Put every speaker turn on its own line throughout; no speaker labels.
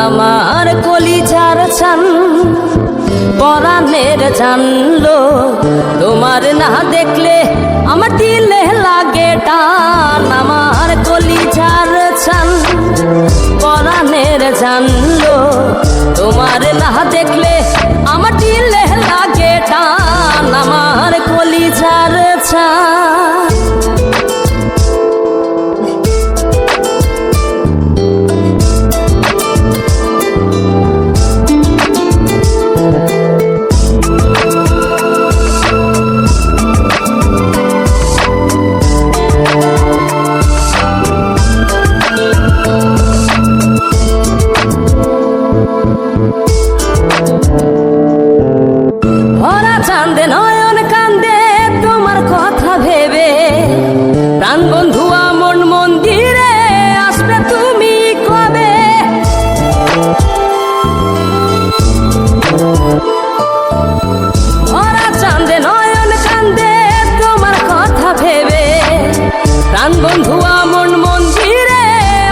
আমার কলিজার চান পরাণের জানলো, তোমার না দেখলে আমার দিলে লাগে টান। আমার কলিজার চান পরাণের জানলো, তোমার না দেখলে আমার দিলে লাগে টান। আমার কলিজার চান ভরা চাঁদে নয়ন কান্দে তোমার কথা ভেবে, প্রাণ বন্ধু আমন মন্দিরে আসবে তুমি কবে? ভরা চাঁদে নয়ন কান্দে তোমার কথা ভেবে, প্রাণ বন্ধু আমন মন্দিরে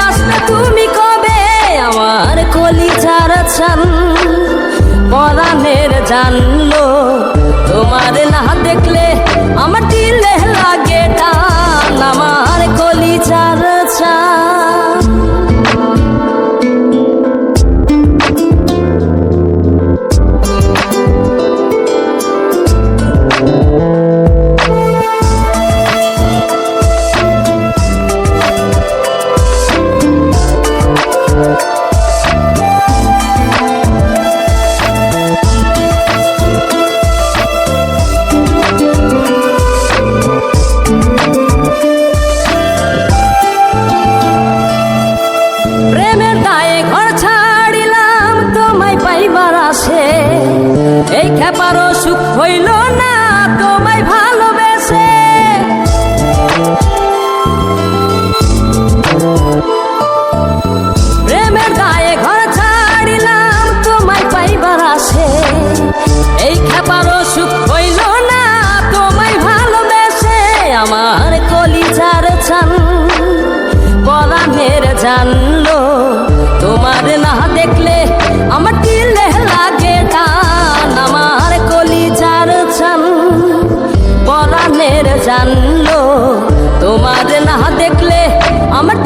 আসবে তুমি কবে? আমার কলিজার চান পরাণের জানলো, তোমার না দেখলে আমার দিলে লাগে টান। আমার কলিজার চান প্রেমের দায়ে ঘর ছাড়িলাম তোমায় পাইবার আসে, এই খেপারও সুখ হইল না তোমায় ভালোবেসে। প্রেমের দায়ে ঘর ছাড়িলাম তোমায় পাইবার আসে, এই খেপারও সুখ হইল না তোমায় ভালোবেসে। আমার কলিজার চান পরাণের জানলো, তোমার না দেখলে আমার দিলে লাগে টান। আমার কলিজার চান পরাণের জানলো, তোমার না দেখলে আমার